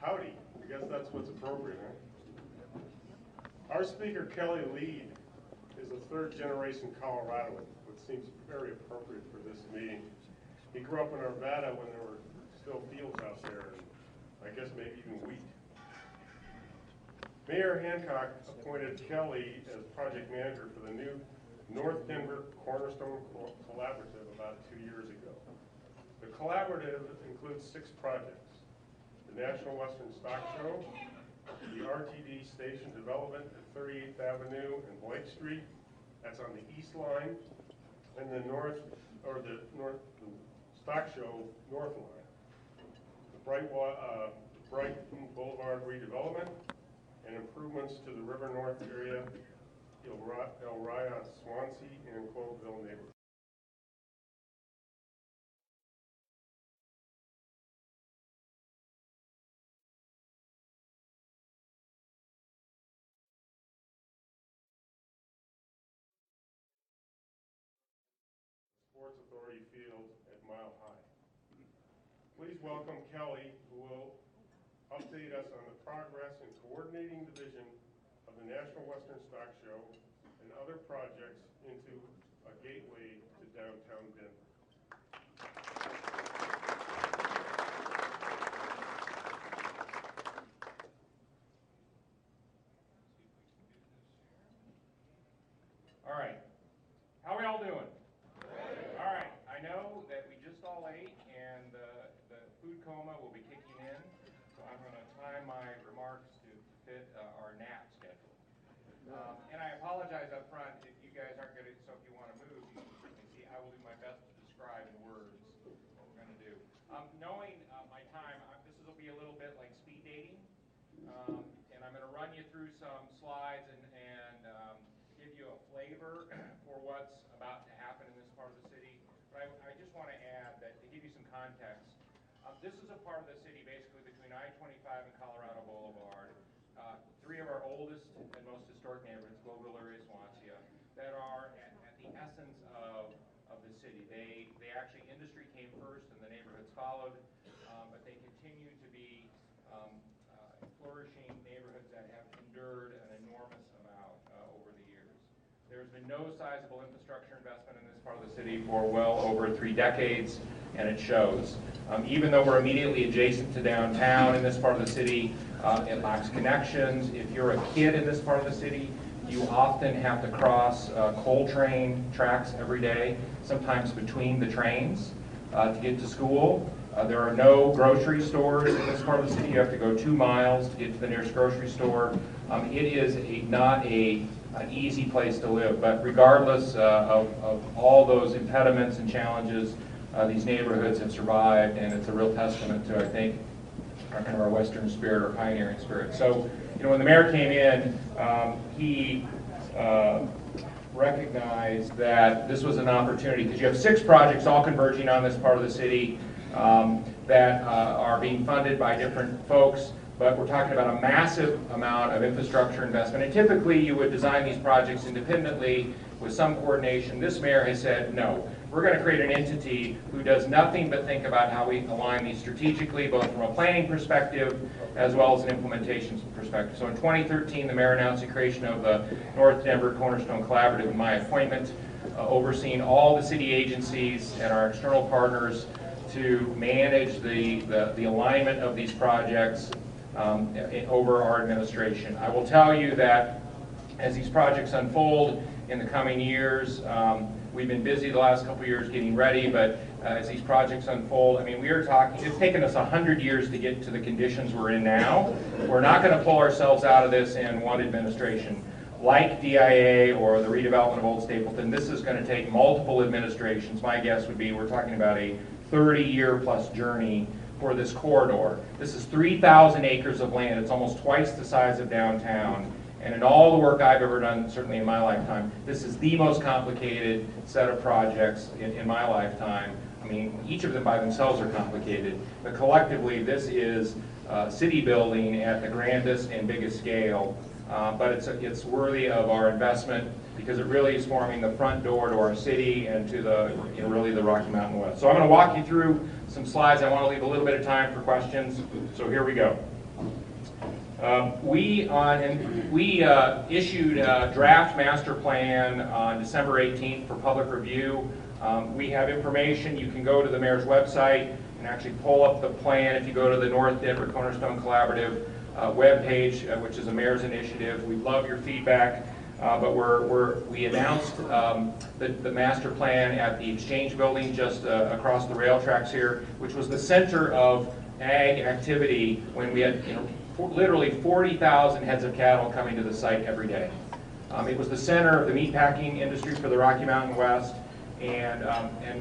Howdy. I guess that's what's appropriate, huh? Our speaker, Kelly Leid, is a third-generation Coloradoan, which seems very appropriate for this meeting. He grew up in Arvada when there were still fields out there, and I guess maybe even wheat. Mayor Hancock appointed Kelly as project manager for the new North Denver Cornerstone Collaborative about 2 years ago. The collaborative includes 6 projects: the National Western Stock Show, the RTD Station Development at 38th Avenue and Blake Street, that's on the east line, and the Stock Show North line, the Brighton Boulevard redevelopment, and improvements to the River North area, El Raya, Swansea, and Cloveville neighborhood. Sports Authority Field at Mile High. Please welcome Kelly, who will update us on the progress in coordinating the vision of the National Western Stock Show and other projects into a gateway to downtown Denver. All right, how are we all doing? All right, I know that we just all ate and the food coma will be kicking in, so I'm going to time my remarks to fit our nap schedule. And I apologize up front if you guys aren't going to, so if you want to move, you can see I will do my best to describe in words what we're going to do. Knowing my time, this will be a little bit like speed dating, and I'm going to run you through some slides and give you a flavor for what's about to happen in this part of the city. But I just want to add that to give you some context, this is a part of the city basically between I-25 and Colorado Boulevard, 3 of our oldest and most historic neighborhoods, Cloveville area, Swansea, that are at the essence of the city. They actually, industry came first and the neighborhoods followed, but they continue to be flourishing neighborhoods that have endured an enormous amount over the years. There's been no sizable infrastructure investment in this part of the city for well over 3 decades, and it shows. Even though we're immediately adjacent to downtown in this part of the city, it lacks connections. If you're a kid in this part of the city, you often have to cross coal train tracks every day, sometimes between the trains to get to school. There are no grocery stores in this part of the city. You have to go 2 miles to get to the nearest grocery store. It is not an easy place to live, but regardless of all those impediments and challenges, these neighborhoods have survived, and it's a real testament to, I think, kind of our Western spirit, our pioneering spirit. So, when the mayor came in, he recognized that this was an opportunity, because you have 6 projects all converging on this part of the city that are being funded by different folks, but we're talking about a massive amount of infrastructure investment. And typically you would design these projects independently with some coordination. This mayor has said, no, we're going to create an entity who does nothing but think about how we align these strategically, both from a planning perspective as well as an implementation perspective. So in 2013, the mayor announced the creation of the North Denver Cornerstone Collaborative in my appointment, overseeing all the city agencies and our external partners to manage the alignment of these projects over our administration. I will tell you that as these projects unfold in the coming years, we've been busy the last couple of years getting ready, but as these projects unfold, I mean, we are talking, it's taken us 100 years to get to the conditions we're in now. We're not going to pull ourselves out of this in one administration. Like DIA or the redevelopment of Old Stapleton, this is going to take multiple administrations. My guess would be we're talking about a 30-year plus journey for this corridor. This is 3,000 acres of land. It's almost twice the size of downtown. And in all the work I've ever done, certainly in my lifetime, this is the most complicated set of projects in my lifetime. I mean, each of them by themselves are complicated, but collectively this is city building at the grandest and biggest scale. But it's worthy of our investment because it really is forming the front door to our city and to the really the Rocky Mountain West. So I'm going to walk you through some slides. I want to leave a little bit of time for questions. So here we go. We issued a draft master plan on December 18th for public review. We have information. You can go to the mayor's website and actually pull up the plan. If you go to the North Denver Cornerstone Collaborative webpage, which is a mayor's initiative, we love your feedback. But we announced the master plan at the Exchange Building just across the rail tracks here, which was the center of ag activity when we had literally 40,000 heads of cattle coming to the site every day. It was the center of the meatpacking industry for the Rocky Mountain West, and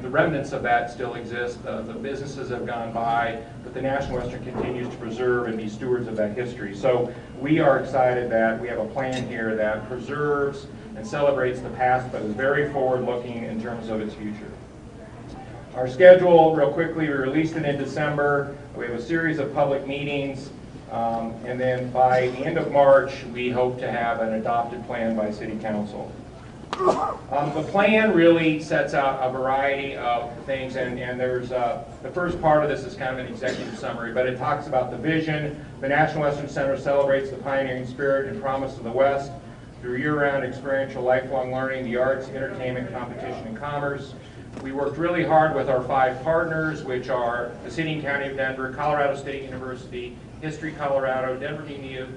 the remnants of that still exist. The businesses have gone by, but the National Western continues to preserve and be stewards of that history. So we are excited that we have a plan here that preserves and celebrates the past, but is very forward-looking in terms of its future. Our schedule, real quickly, we released it in December. We have a series of public meetings, and then by the end of March, we hope to have an adopted plan by City Council. The plan really sets out a variety of things, and there's the first part of this is kind of an executive summary, but it talks about the vision. The National Western Center celebrates the pioneering spirit and promise of the West through year-round experiential lifelong learning, the arts, entertainment, competition, and commerce. We worked really hard with our 5 partners, which are the City and County of Denver, Colorado State University, History Colorado, Denver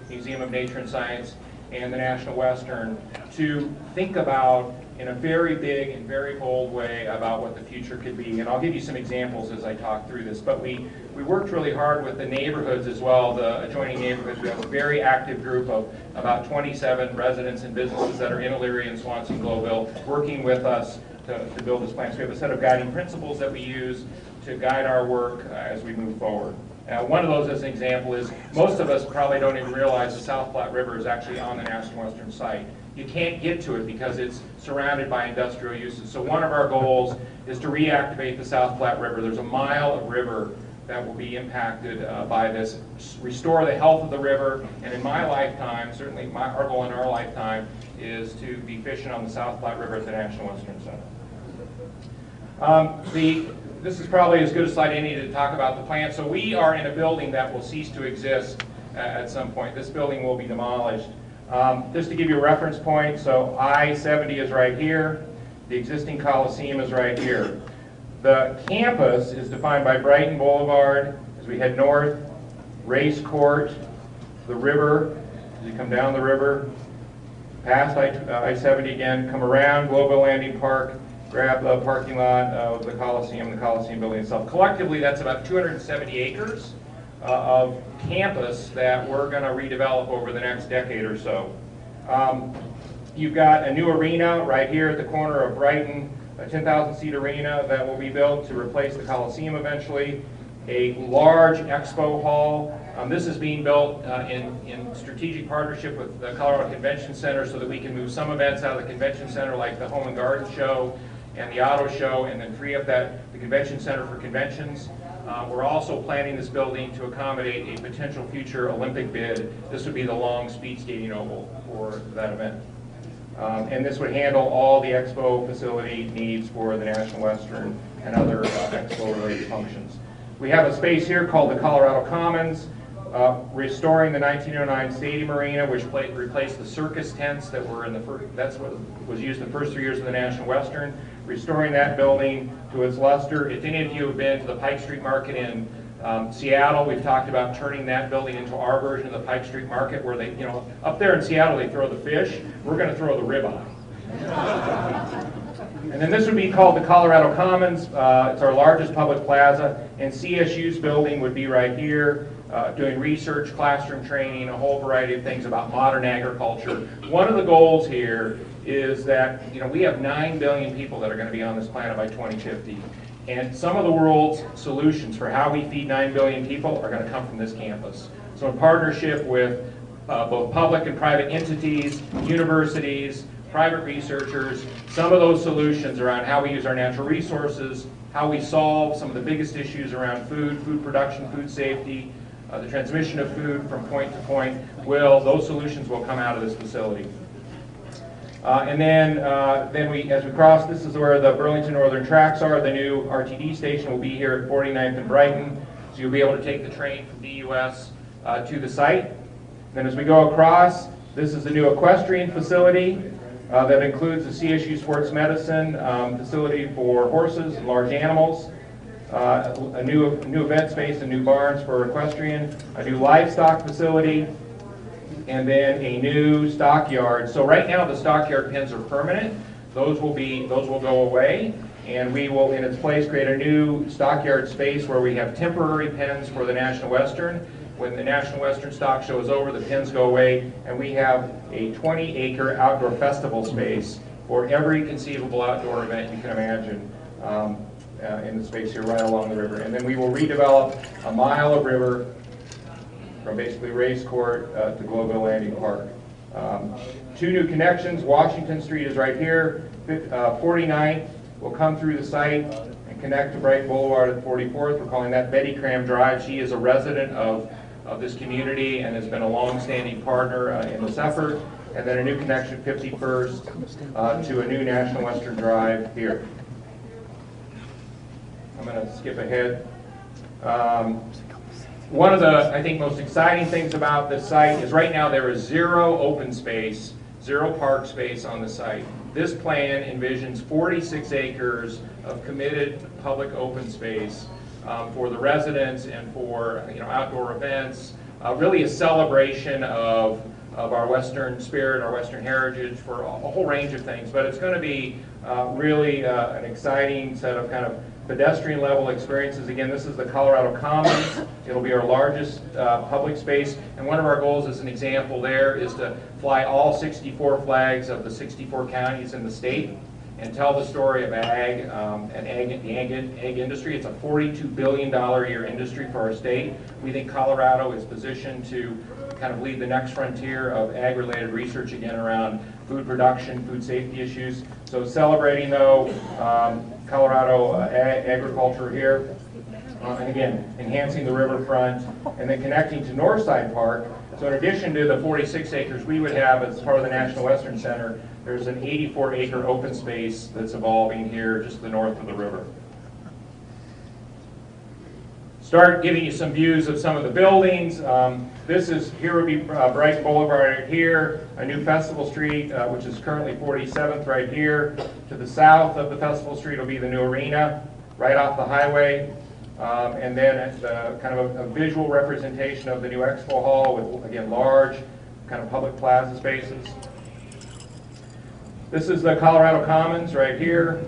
Museum of Nature and Science, and the National Western, to think about in a very big and very bold way about what the future could be. And I'll give you some examples as I talk through this. But we worked really hard with the neighborhoods as well, the adjoining neighborhoods. We have a very active group of about 27 residents and businesses that are in Elyria and Swansea Globeville working with us to build this plan. So we have a set of guiding principles that we use to guide our work as we move forward. One of those, as an example, is most of us probably don't even realize the South Platte River is actually on the National Western site. You can't get to it because it's surrounded by industrial uses. So one of our goals is to reactivate the South Platte River. There's a mile of river that will be impacted by this, restore the health of the river, and in my lifetime, certainly our goal in our lifetime, is to be fishing on the South Platte River at the National Western Center. This is probably as good a slide as any to talk about the plan. So we are in a building that will cease to exist at some point. This building will be demolished. Just to give you a reference point, so I-70 is right here. The existing Coliseum is right here. The campus is defined by Brighton Boulevard as we head north, Race Court, the river, as you come down the river, past I-70 again, come around Globeville Landing Park, grab the parking lot of the Coliseum building itself. Collectively, that's about 270 acres of campus that we're going to redevelop over the next decade or so. You've got a new arena right here at the corner of Brighton, a 10,000-seat arena that will be built to replace the Coliseum eventually, a large expo hall. This is being built in strategic partnership with the Colorado Convention Center so that we can move some events out of the Convention Center like the Home and Garden Show and the Auto Show, and then free up the Convention Center for conventions. We're also planning this building to accommodate a potential future Olympic bid. This would be the long speed skating oval for that event. And this would handle all the expo facility needs for the National Western and other expo-related functions. We have a space here called the Colorado Commons, restoring the 1909 Stadium Arena, which replaced the circus tents that were in the first, that's what was used the first 3 years of the National Western. Restoring that building to its luster. If any of you have been to the Pike Street Market in Seattle, we've talked about turning that building into our version of the Pike Street Market, where they, up there in Seattle they throw the fish, we're going to throw the ribeye. And then this would be called the Colorado Commons. It's our largest public plaza, and CSU's building would be right here, doing research, classroom training, a whole variety of things about modern agriculture. One of the goals here is that we have 9 billion people that are going to be on this planet by 2050. And some of the world's solutions for how we feed 9 billion people are going to come from this campus. So in partnership with both public and private entities, universities, private researchers, some of those solutions around how we use our natural resources, how we solve some of the biggest issues around food production, food safety, the transmission of food from point to point, those solutions will come out of this facility. And then as we cross, this is where the Burlington Northern tracks are. The new RTD station will be here at 49th and Brighton. So you'll be able to take the train from DUS to the site. Then as we go across, this is the new equestrian facility that includes the CSU Sports Medicine facility for horses and large animals, a new event space and new barns for equestrian, a new livestock facility, and then a new stockyard. So right now the stockyard pens are permanent. Those will go away, and we will in its place create a new stockyard space where we have temporary pens for the National Western. When the National Western Stock Show is over, the pens go away, and we have a 20-acre outdoor festival space for every conceivable outdoor event you can imagine in the space here right along the river. And then we will redevelop a mile of river from basically Race Court to Globeville Landing Park. Two new connections. Washington Street is right here. 49th will come through the site and connect to Bright Boulevard at 44th. We're calling that Betty Cram Drive. She is a resident of this community and has been a long-standing partner in this effort. And then a new connection, 51st, to a new National Western Drive here. I'm going to skip ahead. One of the, I think, most exciting things about this site is right now there is zero open space, zero park space on the site. This plan envisions 46 acres of committed public open space for the residents and for outdoor events, really a celebration of our Western spirit, our Western heritage for a whole range of things. But it's going to be really an exciting set of kind of pedestrian level experiences. Again, this is the Colorado Commons. It'll be our largest public space, and one of our goals as an example there is to fly all 64 flags of the 64 counties in the state and tell the story of ag and the ag industry. It's a $42 billion a year industry for our state. We think Colorado is positioned to kind of lead the next frontier of ag-related research again around food production, food safety issues. So celebrating though Colorado agriculture here, and again, enhancing the riverfront, and then connecting to Northside Park. So in addition to the 46 acres we would have as part of the National Western Center, there's an 84-acre open space that's evolving here just to the north of the river. Start giving you some views of some of the buildings. Here would be Bright Boulevard right here, a new Festival Street, which is currently 47th right here. To the south of the Festival Street will be the new arena, right off the highway. And then it's kind of a visual representation of the new Expo Hall with, again, large kind of public plaza spaces. This is the Colorado Commons right here.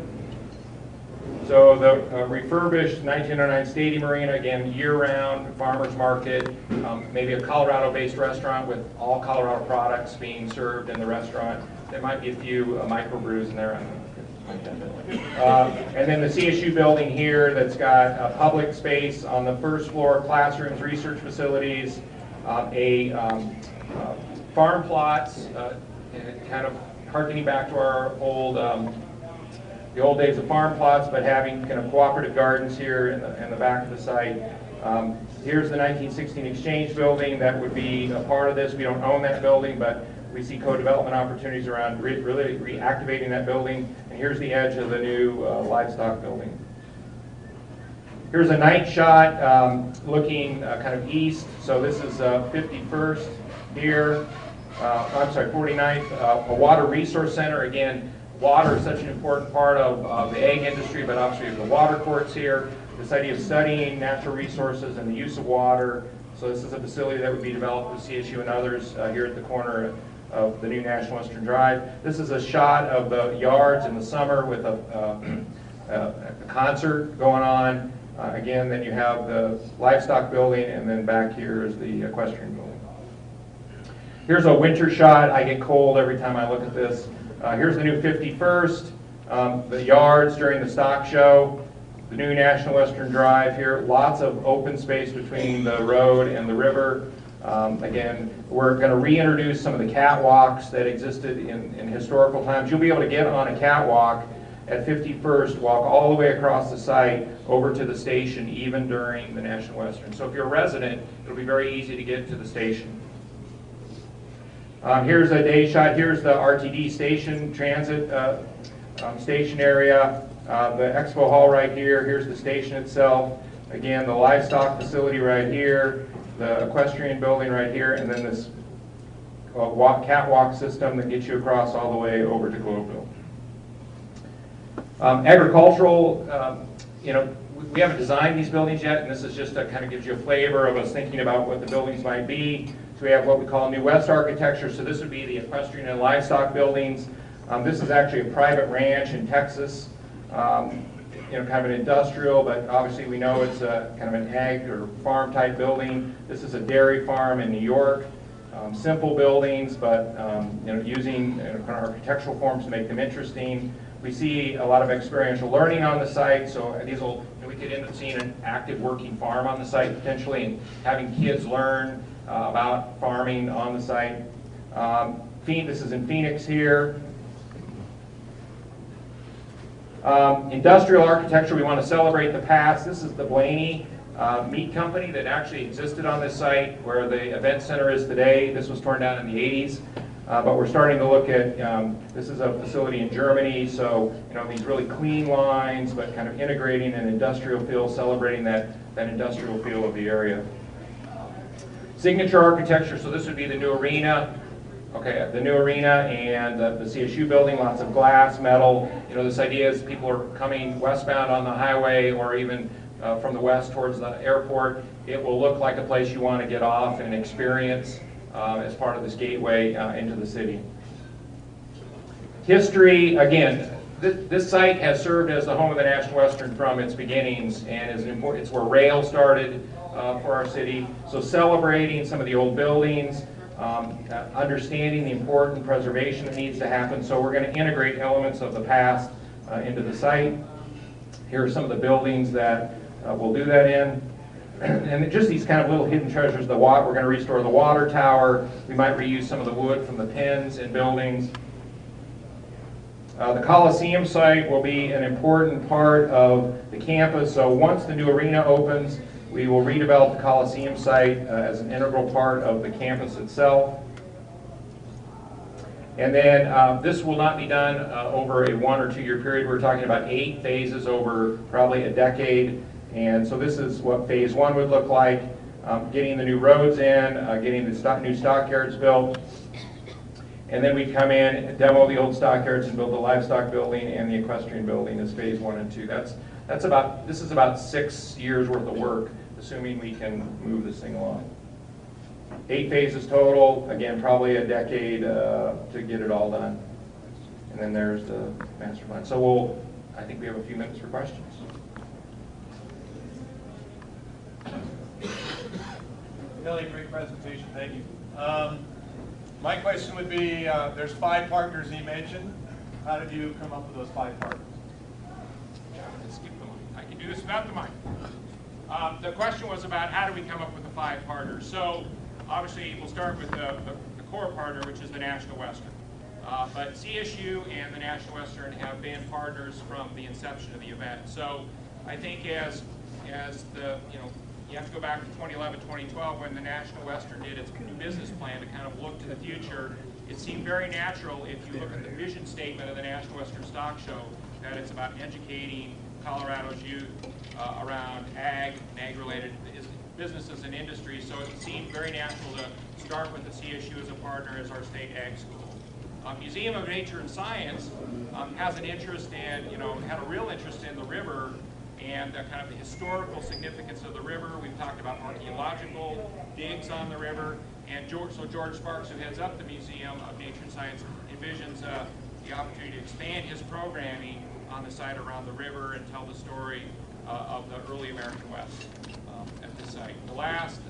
So the refurbished 1909 Stadium Arena, again, year-round farmers market, maybe a Colorado-based restaurant with all Colorado products being served in the restaurant. There might be a few microbrews in there. And then the CSU building here that's got a public space on the first floor, classrooms, research facilities, farm plots, kind of harkening back to our the old days of farm plots, but having kind of cooperative gardens here in the back of the site. Here's the 1916 Exchange building that would be a part of this. We don't own that building, but we see co-development opportunities around really reactivating that building. And here's the edge of the new livestock building. Here's a night shot looking kind of east. So this is 51st here. I'm sorry, 49th. A water resource center. Again, water is such an important part of the ag industry, but obviously the water courts here. This idea of studying natural resources and the use of water. So this is a facility that would be developed with CSU and others here at the corner of the new National Western Drive. This is a shot of the yards in the summer with a concert going on. Again, then you have the livestock building, and then back here is the equestrian building. Here's a winter shot. I get cold every time I look at this. Here's the new 51st, the yards during the stock show, the new National Western Drive here, lots of open space between the road and the river. Again, we're going to reintroduce some of the catwalks that existed in historical times. You'll be able to get on a catwalk at 51st, walk all the way across the site over to the station, even during the National Western. So if you're a resident, it'll be very easy to get to the station. Here's a day shot. Here's the RTD station, transit station area. The Expo Hall right here. Here's the station itself. Again, the livestock facility right here. The equestrian building right here. And then this catwalk system that gets you across all the way over to Globeville. Agricultural, we haven't designed these buildings yet, and this is just to kind of gives you a flavor of us thinking about what the buildings might be. So we have what we call New West architecture, so this would be the equestrian and livestock buildings. This is actually a private ranch in Texas, kind of an industrial, but obviously we know it's a kind of an ag or farm type building. This is a dairy farm in New York. Simple buildings, but using architectural forms to make them interesting. We see a lot of experiential learning on the site, so these will, we could end up seeing an active working farm on the site potentially, and having kids learn about farming on the site. This is in Phoenix here. Industrial architecture, we want to celebrate the past. This is the Blaney meat company that actually existed on this site where the event center is today. This was torn down in the 80s. But we're starting to look at, this is a facility in Germany, so these really clean lines, but kind of integrating an industrial feel, celebrating that industrial feel of the area. Signature architecture, so this would be the new arena. Okay, the new arena and the CSU building, lots of glass, metal. This idea is people are coming westbound on the highway or even from the west towards the airport. It will look like a place you want to get off and experience as part of this gateway into the city. History, again, this site has served as the home of the National Western from its beginnings, and is important. It's where rail started for our city. So celebrating some of the old buildings, understanding the important preservation that needs to happen. So we're going to integrate elements of the past into the site. Here are some of the buildings that we'll do that in. And just these kind of little hidden treasures. We're going to restore the water tower. We might reuse some of the wood from the pins in buildings. The Coliseum site will be an important part of the campus. So once the new arena opens, we will redevelop the Coliseum site as an integral part of the campus itself. And then this will not be done over a 1 or 2 year period. We're talking about 8 phases over probably a decade. And so this is what phase 1 would look like, getting the new roads in, getting the new stockyards built. And then we come in, demo the old stockyards and build the livestock building and the equestrian building as phase 1 and 2. This is about 6 years worth of work, assuming we can move this thing along. 8 phases total, again, probably a decade to get it all done. And then there's the master plan. So I think we have a few minutes for questions. Kelly, great presentation, thank you. My question would be, there's 5 partners you mentioned. How did you come up with those 5 partners? I can do this without the mic. The question was about how do we come up with the 5 partners. So obviously we'll start with the core partner, which is the National Western. But CSU and the National Western have been partners from the inception of the event. So I think as the, you have to go back to 2011, 2012 when the National Western did its new business plan to kind of look to the future. It seemed very natural if you look at the vision statement of the National Western Stock Show that it's about educating Colorado's youth around ag and ag-related businesses and industries. So it seemed very natural to start with the CSU as a partner as our state ag school. Museum of Nature and Science has an interest in, had a real interest in the river and kind of the historical significance of the river. We've talked about archaeological digs on the river. And George Sparks, who heads up the Museum of Nature and Science, envisions the opportunity to expand his programming on the site around the river and tell the story of the early American West at this site. The last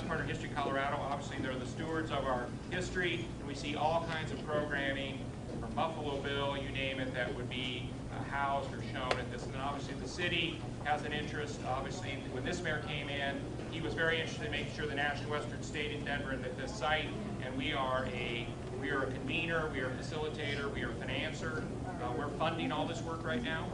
partner, History Colorado, obviously they're the stewards of our history. And we see all kinds of programming from Buffalo Bill, you name it, that would be housed or shown at this. And then obviously the city has an interest. Obviously, when this mayor came in, he was very interested in making sure the National Western stayed in Denver and at this site. And we are a convener, we are a facilitator, we are a financer. We're funding all this work right now,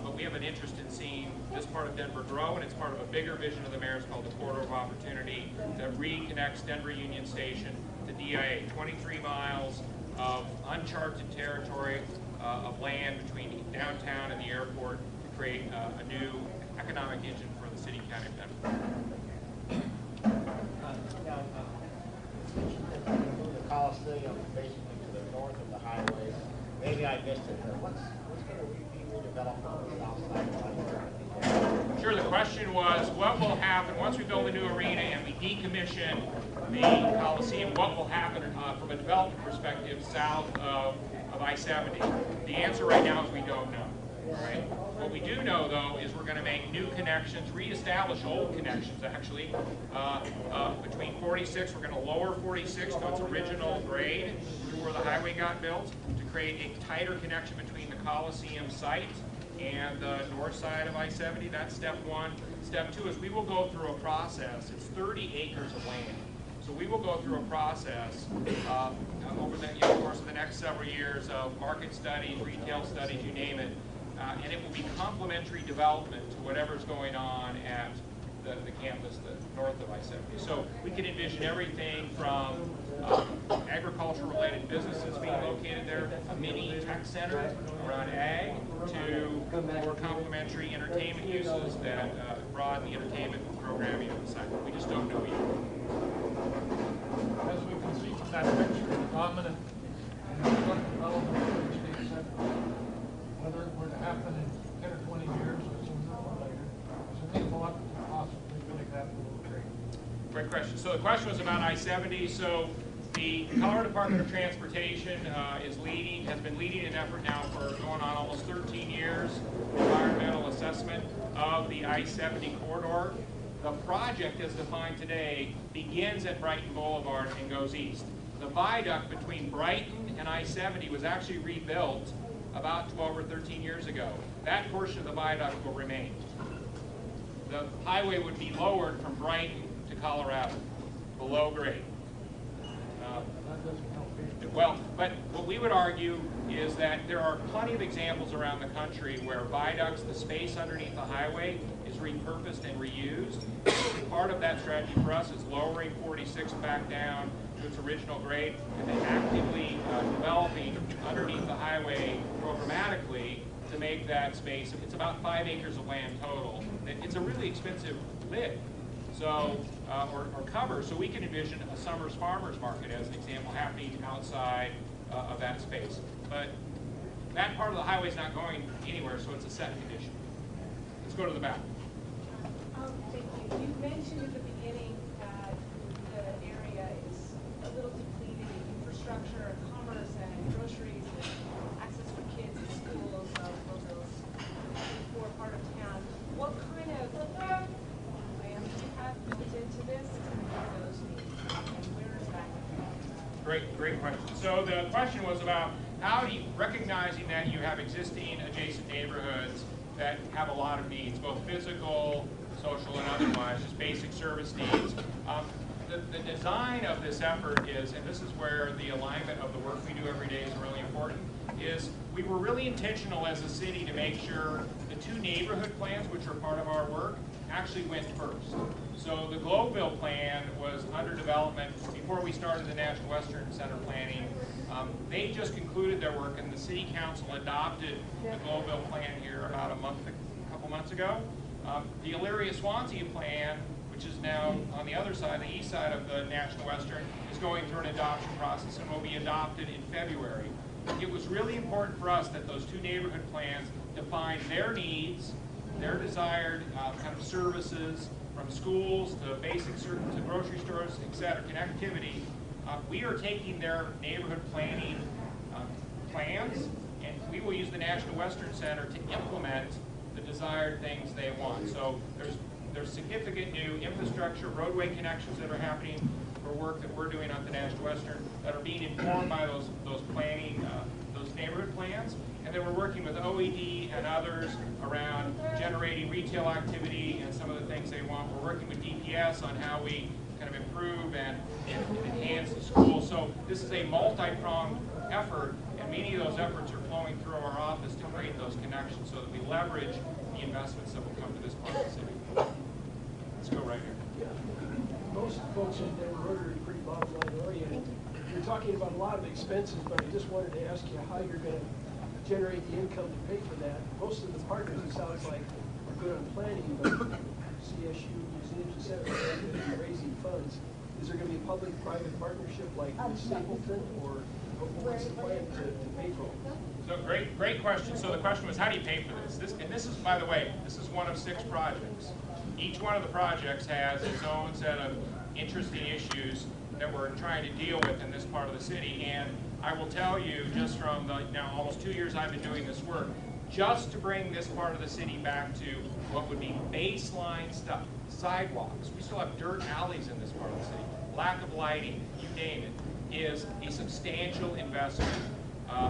but we have an interest in seeing this part of Denver grow, and it's part of a bigger vision of the mayor's called the Corridor of Opportunity that reconnects Denver Union Station to DIA. 23 miles of uncharted territory of land between downtown and the airport to create a new economic engine for the city and county of Denver. The Coliseum basically to the north of the highway. Maybe I missed it, but what's going to be redeveloped on the south side of I-70? Sure, the question was, what will happen once we build a new arena and we decommission the Coliseum? What will happen from a development perspective south of I-70? The answer right now is we don't know. Right? What we do know, though, is we're going to make new connections, reestablish old connections, actually. Between 46, we're going to lower 46 to its original grade to where the highway got built to create a tighter connection between the Coliseum site and the north side of I-70. That's step one. Step two is we will go through a process. It's 30 acres of land. So we will go through a process over the course of the next several years of market studies, retail studies, you name it, and it will be complementary development to whatever's going on at the campus north of I-70. So we can envision everything from agriculture-related businesses being located there, a mini tech center around ag, to more complementary entertainment uses that broaden the entertainment programming of the site. We just don't know yet. As we can see from that picture, the dominant development of the state center, whether it were to happen in 10 or 20 years or sooner or later, is there any thought to possibly building that little train? Great question. So the question was about I-70. So the Colorado Department of Transportation has been leading an effort now for going on almost 13 years, environmental assessment of the I-70 corridor. The project, as defined today, begins at Brighton Boulevard and goes east. The viaduct between Brighton and I-70 was actually rebuilt about 12 or 13 years ago. That portion of the viaduct will remain. The highway would be lowered from Brighton to Colorado, below grade. Well, but what we would argue is that there are plenty of examples around the country where viaducts, the space underneath the highway, is repurposed and reused. Part of that strategy for us is lowering 46 back down to its original grade and then actively developing underneath the highway programmatically to make that space. It's about 5 acres of land total. It's a really expensive lid. So, or cover, so we can envision a summer's farmer's market as an example happening outside of that space. But that part of the highway is not going anywhere, so it's a set condition. Let's go to the back. Thank you. You mentioned at the beginning that the area is a little depleted in infrastructure and commerce and groceries and access for kids and schools, both those core part of town. What kind of plans do you have built into this to meet those needs? And where is that? Great question. So the question was about how do you, recognizing that you have existing adjacent neighborhoods that have a lot of needs, both physical, social, and otherwise, just basic service needs. The design of this effort is, and this is where the alignment of the work we do every day is really important, is we were really intentional as a city to make sure the 2 neighborhood plans, which are part of our work, actually went first. So the Globeville plan was under development before we started the National Western Center planning. They just concluded their work, and the City Council adopted the Globeville plan here about a couple months ago. The Elyria-Swansea plan, which is now on the other side, the east side of the National Western, is going through an adoption process and will be adopted in February. It was really important for us that those 2 neighborhood plans define their needs, their desired kind of services, from schools to basic to grocery stores, et cetera, connectivity. We are taking their neighborhood planning plans, and we will use the National Western Center to implement the desired things they want. So there's significant new infrastructure, roadway connections that are happening for work that we're doing on the National Western that are being informed by those planning, those neighborhood plans. And then we're working with OED and others around generating retail activity and some of the things they want. We're working with DPS on how we kind of improve and enhance the school. So this is a multi-pronged effort, and many of those efforts are flowing through our office to create those connections so that we leverage the investments that will come to this part of the city. Let's go right here. Yeah. Most folks in Rotary are pretty bottom line oriented. You're talking about a lot of expenses, but I just wanted to ask you how you're going to generate the income to pay for that. Most of the partners, it sounds like, are good on planning, but CSU, museums, et cetera, are raising funds. is there gonna be a public-private partnership like with Stapleton, or what's the plan to pay for it? So great question. So the question was, how do you pay for this? And this is, by the way, this is one of 6 projects. Each one of the projects has its own set of interesting issues that we're trying to deal with in this part of the city. And I will tell you, just from the now almost 2 years I've been doing this work, just to bring this part of the city back to what would be baseline stuff, sidewalks. We still have dirt alleys in this part of the city. Lack of lighting, you name it, is a substantial investment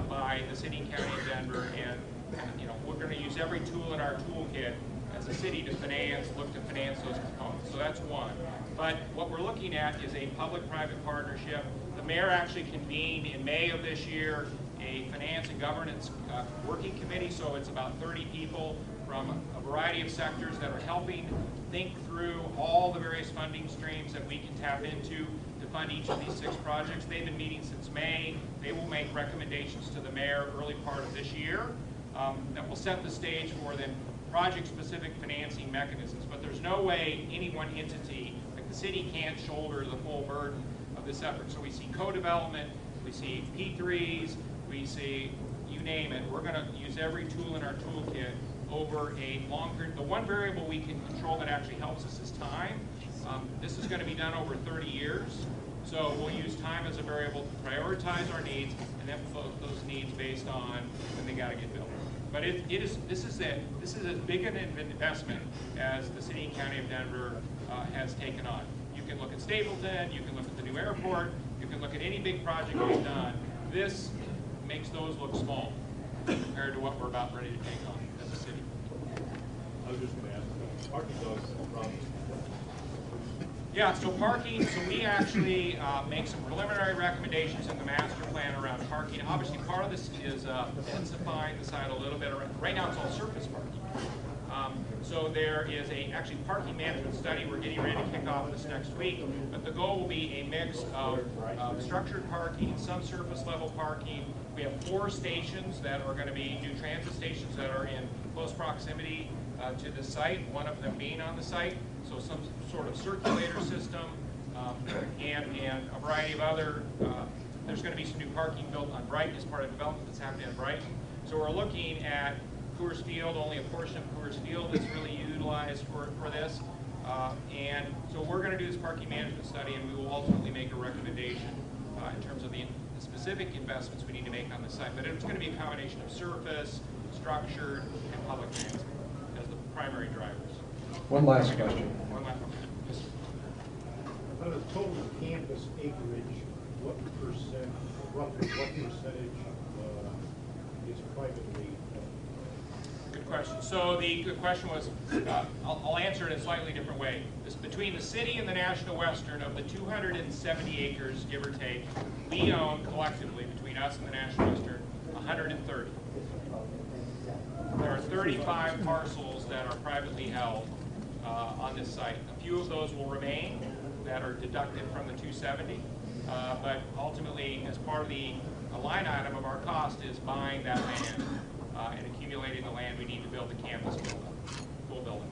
by the city and county of Denver. And we're going to use every tool in our toolkit as a city to look to finance those components. So that's one. But what we're looking at is a public-private partnership. The mayor actually convened in May of this year a finance and governance working committee, so it's about 30 people from a variety of sectors that are helping think through all the various funding streams that we can tap into to fund each of these 6 projects. They've been meeting since May. They will make recommendations to the mayor early part of this year that will set the stage for then project-specific financing mechanisms. But there's no way any one entity, like the city, can't shoulder the full burden of this effort. So we see co-development, we see P3s, we see, you name it. We're going to use every tool in our toolkit over a long period. The one variable we can control that actually helps us is time. This is going to be done over 30 years. So we'll use time as a variable to prioritize our needs and then vote those needs based on when they got to get built. But this is as big an investment as the city and county of Denver has taken on. You can look at Stapleton, you can look at the new airport, you can look at any big project we've done. This makes those look small compared to what we're about ready to take on as a city. I was just going to ask, parking dogs problems. Yeah, so parking, so we actually make some preliminary recommendations in the master plan around parking. Obviously, part of this is densifying the site a little bit. Right now, it's all surface parking. So there is actually parking management study we're getting ready to kick off this next week. But the goal will be a mix of structured parking, some surface level parking. We have 4 stations that are going to be new transit stations that are in close proximity to the site, one of them being on the site. So some sort of circulator system and a variety of other, there's going to be some new parking built on Brighton as part of development that's happening on Brighton. So we're looking at Coors Field, only a portion of Coors Field that's really utilized for this. And so we're going to do this parking management study, and we will ultimately make a recommendation in terms of the specific investments we need to make on the site. But it's going to be a combination of surface, structured, and public transit as the primary drivers. One last question. One last one. Yes, sir. Out of total campus acreage, what percent, roughly what percentage is privately owned? Good question. So the question was, I'll answer it in a slightly different way. This, between the city and the National Western, of the 270 acres, give or take, we own collectively, between us and the National Western, 130. There are 35 parcels that are privately held on this site. A few of those will remain that are deducted from the 270, but ultimately, as part of the line item of our cost is buying that land and accumulating the land we need to build the campus full building.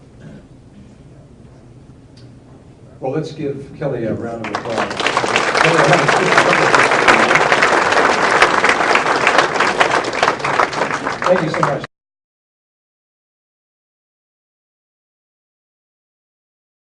Well, let's give Kelly a round of applause. Thank you so much.